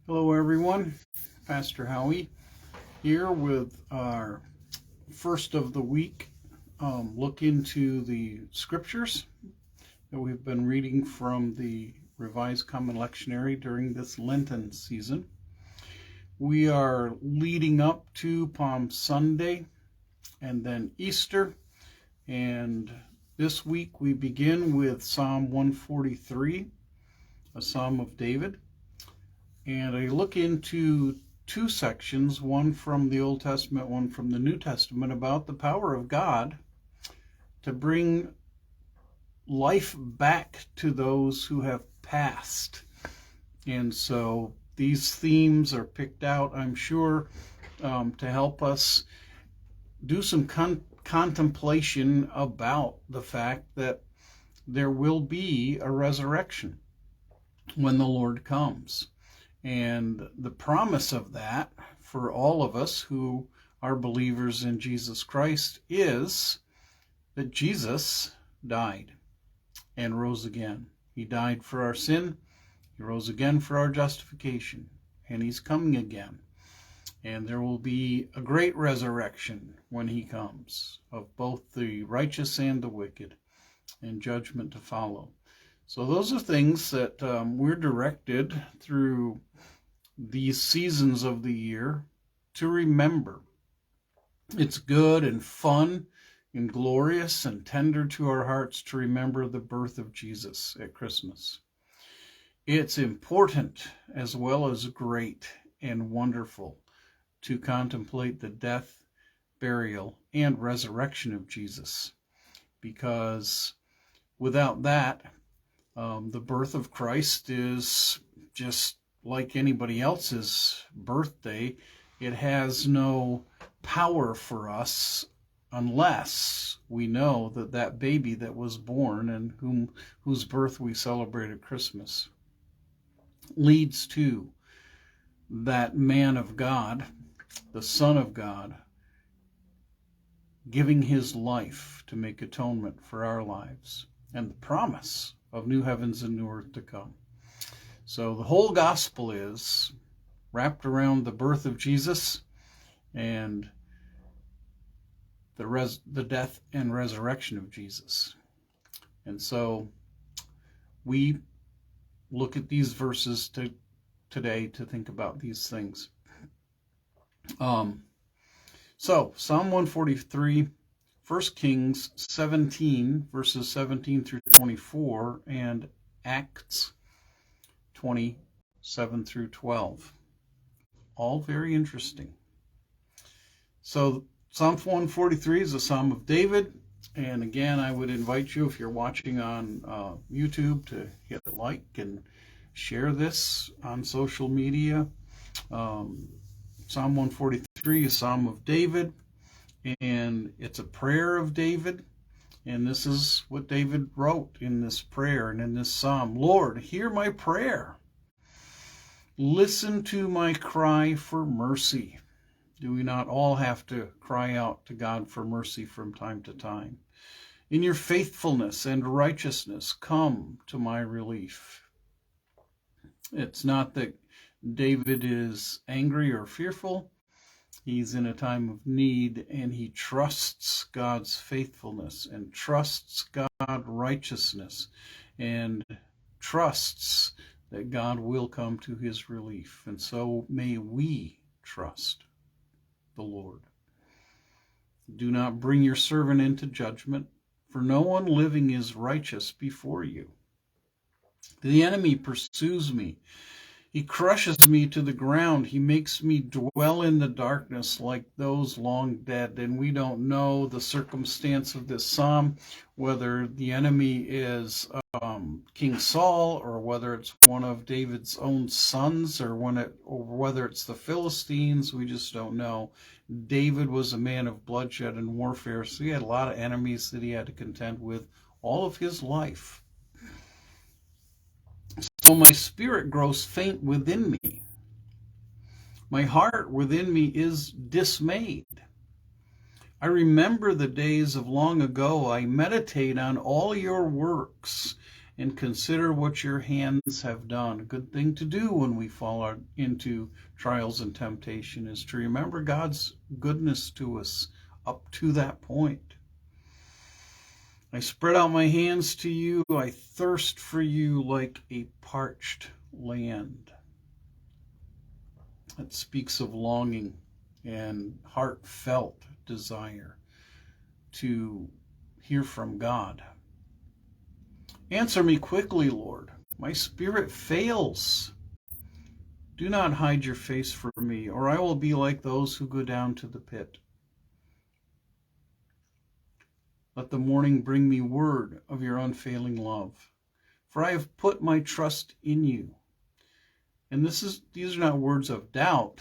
Hello everyone, Pastor Howie here with our first of the week look into the scriptures that we've been reading from the Revised Common Lectionary during this Lenten season. We are leading up to Palm Sunday and then Easter, and this week we begin with Psalm 143, a Psalm of David. And I look into two sections, one from the Old Testament, one from the New Testament, about the power of God to bring life back to those who have passed. And so these themes are picked out, I'm sure, to help us do some contemplation about the fact that there will be a resurrection when the Lord comes. And the promise of that for all of us who are believers in Jesus Christ is that Jesus died and rose again. He died for our sin. He rose again for our justification. And he's coming again. And there will be a great resurrection when he comes of both the righteous and the wicked, and judgment to follow. So those are things that we're directed through these seasons of the year to remember. It's good and fun and glorious and tender to our hearts to remember the birth of Jesus at Christmas. It's important as well as great and wonderful to contemplate the death, burial, and resurrection of Jesus, because without that, the birth of Christ is just like anybody else's birthday. It has no power for us unless we know that that baby that was born and whose birth we celebrate at Christmas leads to that man of God, the Son of God, giving his life to make atonement for our lives, and the promise of new heavens and new earth to come. So the whole gospel is wrapped around the birth of Jesus and the death and resurrection of Jesus. And so we look at these verses today to think about these things. So Psalm 143, 1 Kings 17, verses 17 through 24, and Acts 27 through 12. All very interesting. So Psalm 143 is a Psalm of David. And again, I would invite you, if you're watching on YouTube, to hit like and share this on social media. Psalm 143 is a Psalm of David, and it's a prayer of David. And this is what David wrote in this prayer and in this psalm. Lord, hear my prayer. Listen to my cry for mercy. Do we not all have to cry out to God for mercy from time to time? In your faithfulness and righteousness, come to my relief. It's not that David is angry or fearful. He's in a time of need, and he trusts God's faithfulness and trusts God's righteousness and trusts that God will come to his relief. And so may we trust the Lord. Do not bring your servant into judgment, for no one living is righteous before you. The enemy pursues me. He crushes me to the ground. He makes me dwell in the darkness like those long dead. And we don't know the circumstance of this psalm, whether the enemy is King Saul, or whether it's one of David's own sons, or whether it's the Philistines. We just don't know. David was a man of bloodshed and warfare, so he had a lot of enemies that he had to contend with all of his life. So my spirit grows faint within me. My heart within me is dismayed. I remember the days of long ago. I meditate on all your works and consider what your hands have done. A good thing to do when we fall into trials and temptation is to remember God's goodness to us up to that point. I spread out my hands to you. I thirst for you like a parched land. It speaks of longing and heartfelt desire to hear from God. Answer me quickly, Lord. My spirit fails. Do not hide your face from me, or I will be like those who go down to the pit. Let the morning bring me word of your unfailing love, for I have put my trust in you. And these are not words of doubt.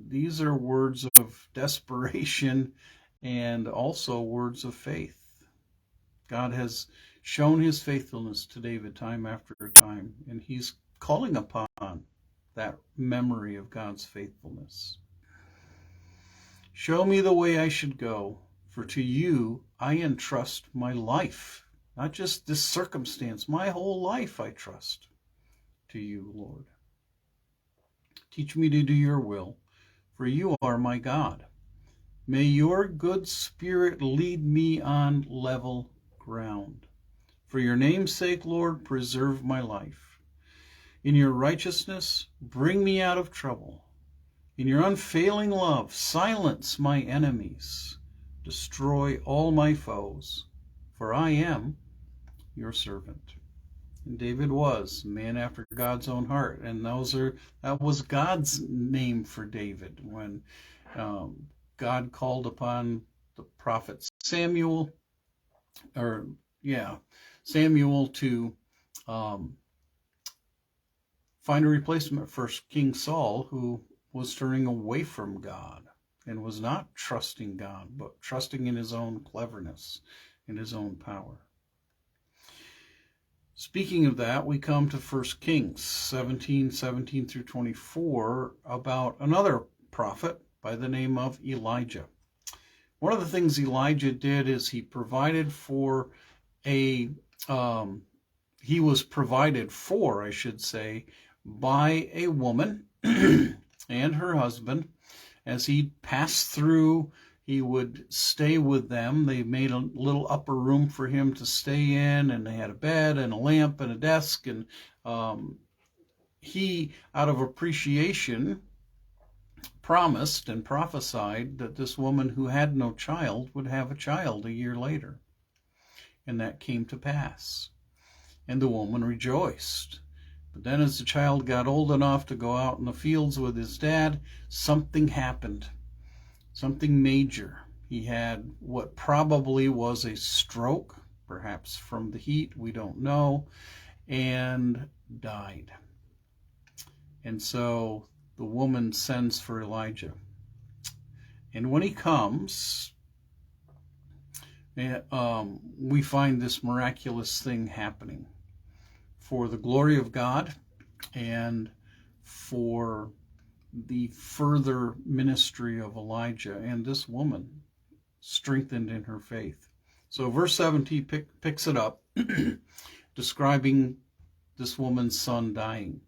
These are words of desperation and also words of faith. God has shown his faithfulness to David time after time, and he's calling upon that memory of God's faithfulness. Show me the way I should go, for to you I entrust my life. Not just this circumstance, my whole life I trust to you, Lord. Teach me to do your will, for you are my God. May your good spirit lead me on level ground. For your name's sake, Lord, preserve my life. In your righteousness, bring me out of trouble. In your unfailing love, silence my enemies. Destroy all my foes, for I am your servant. And David was a man after God's own heart, and that was God's name for David when God called upon the prophet Samuel to find a replacement for King Saul, who was turning away from God and was not trusting God, but trusting in his own cleverness and his own power. Speaking of that, we come to 1 Kings 17 through 24, about another prophet by the name of Elijah. One of the things Elijah did is he was provided for, by a woman and her husband. As he passed through, he would stay with them. They made a little upper room for him to stay in, and they had a bed and a lamp and a desk. And he, out of appreciation, promised and prophesied that this woman who had no child would have a child a year later. And that came to pass. And the woman rejoiced. But then as the child got old enough to go out in the fields with his dad, something happened. Something major. He had what probably was a stroke, perhaps from the heat, we don't know, and died. And so the woman sends for Elijah. And when he comes, we find this miraculous thing happening for the glory of God and for the further ministry of Elijah, and this woman strengthened in her faith. So verse 17 picks it up, describing this woman's son dying.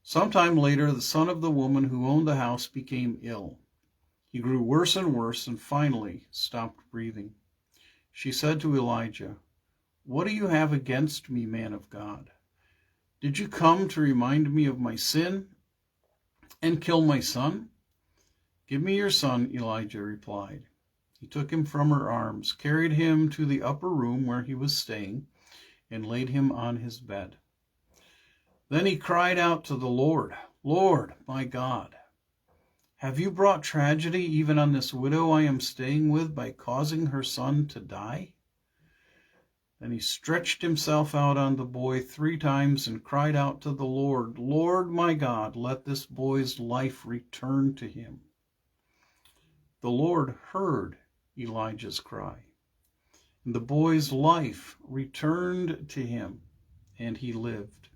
Sometime later, the son of the woman who owned the house became ill. He grew worse and worse and finally stopped breathing. She said to Elijah, "What do you have against me, man of God? Did you come to remind me of my sin and kill my son?" "Give me your son," Elijah replied. He took him from her arms, carried him to the upper room where he was staying, and laid him on his bed. Then he cried out to the Lord, "Lord, my God, have you brought tragedy even on this widow I am staying with by causing her son to die?" Then he stretched himself out on the boy 3 times and cried out to the Lord, "Lord, my God, let this boy's life return to him." The Lord heard Elijah's cry, and the boy's life returned to him, and he lived.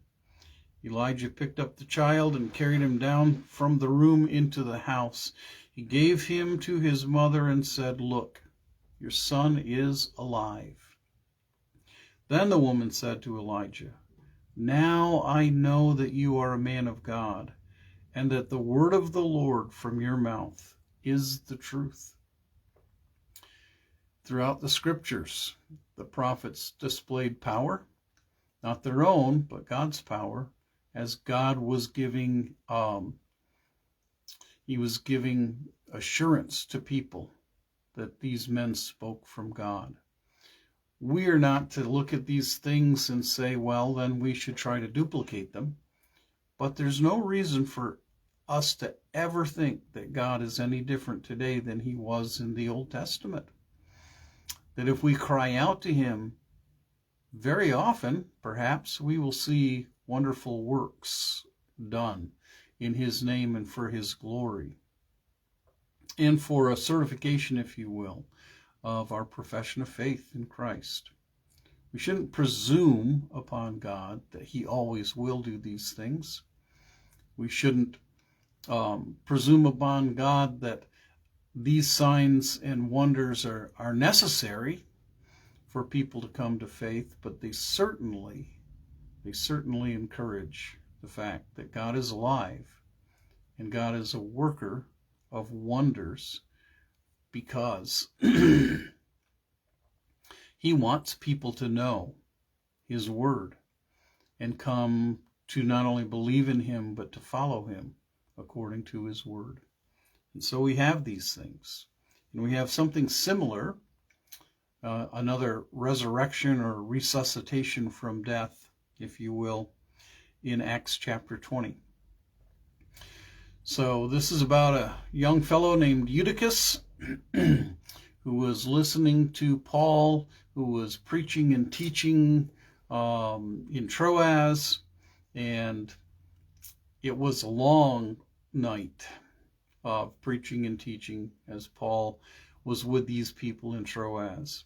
Elijah picked up the child and carried him down from the room into the house. He gave him to his mother and said, "Look, your son is alive." Then the woman said to Elijah, "Now I know that you are a man of God, and that the word of the Lord from your mouth is the truth." Throughout the scriptures, the prophets displayed power, not their own, but God's power, as God was giving assurance to people that these men spoke from God. We are not to look at these things and say, well, then we should try to duplicate them. But there's no reason for us to ever think that God is any different today than he was in the Old Testament. That if we cry out to him very often, perhaps we will see wonderful works done in his name and for his glory, and for a certification, if you will, of our profession of faith in Christ. We shouldn't presume upon God that he always will do these things. We shouldn't presume upon God that these signs and wonders are necessary for people to come to faith, but they certainly encourage the fact that God is alive and God is a worker of wonders, because he wants people to know his word and come to not only believe in him, but to follow him according to his word. And so we have these things. And we have something similar, another resurrection or resuscitation from death, if you will, in Acts chapter 20. So this is about a young fellow named Eutychus who was listening to Paul, who was preaching and teaching in Troas, and it was a long night of preaching and teaching as Paul was with these people in Troas.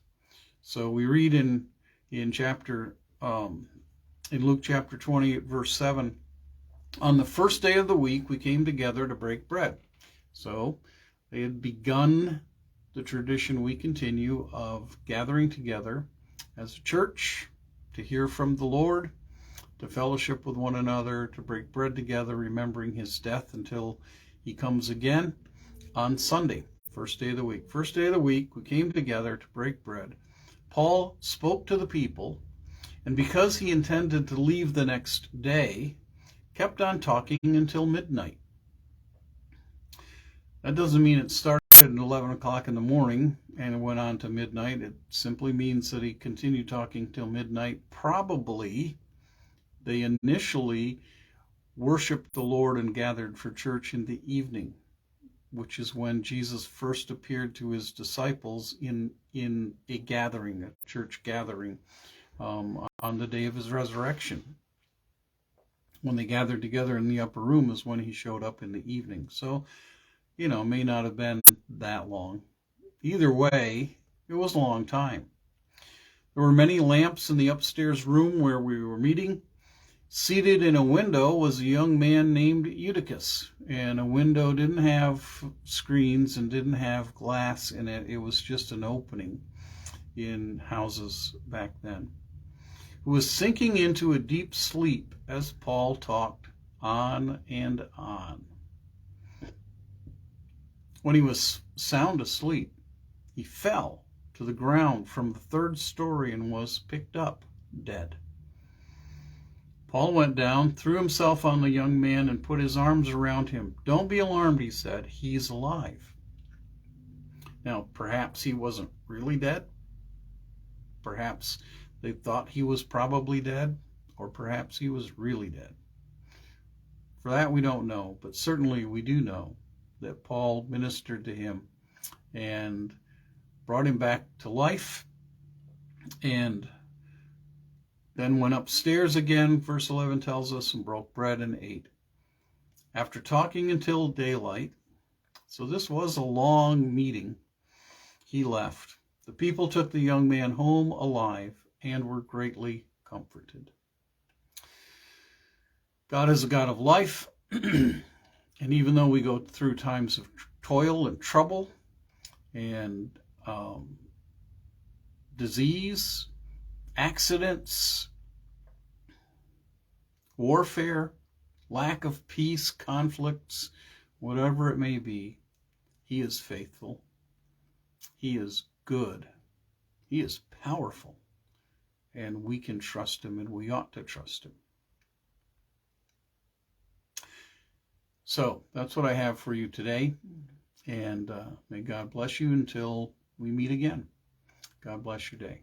So we read in Luke chapter 20, verse 7, "On the first day of the week we came together to break bread." So they had begun the tradition we continue of gathering together as a church to hear from the Lord, to fellowship with one another, to break bread together, remembering his death until he comes again on Sunday, first day of the week. First day of the week, we came together to break bread. Paul spoke to the people, and because he intended to leave the next day, kept on talking until midnight. That doesn't mean it started at 11 o'clock in the morning and it went on to midnight. It simply means that he continued talking till midnight. Probably they initially worshiped the Lord and gathered for church in the evening, which is when Jesus first appeared to his disciples in a gathering, a church gathering, on the day of his resurrection. When they gathered together in the upper room is when he showed up in the evening. So, it may not have been that long. Either way, it was a long time. There were many lamps in the upstairs room where we were meeting. Seated in a window was a young man named Eutychus, and a window didn't have screens and didn't have glass in it. It was just an opening in houses back then, who was sinking into a deep sleep as Paul talked on and on. When he was sound asleep, he fell to the ground from the third story and was picked up dead. Paul went down, threw himself on the young man, and put his arms around him. "Don't be alarmed," he said. "He's alive." Now, perhaps he wasn't really dead. Perhaps they thought he was probably dead, or perhaps he was really dead. For that we don't know, but certainly we do know that Paul ministered to him and brought him back to life, and then went upstairs again, verse 11 tells us, and broke bread and ate. After talking until daylight, so this was a long meeting, he left. The people took the young man home alive and were greatly comforted. God is a God of life, and even though we go through times of toil and trouble and disease accidents, warfare, lack of peace, conflicts, whatever it may be, He is faithful. He is good. He is powerful. And we can trust Him, and we ought to trust Him. So that's what I have for you today. And may God bless you until we meet again. God bless your day.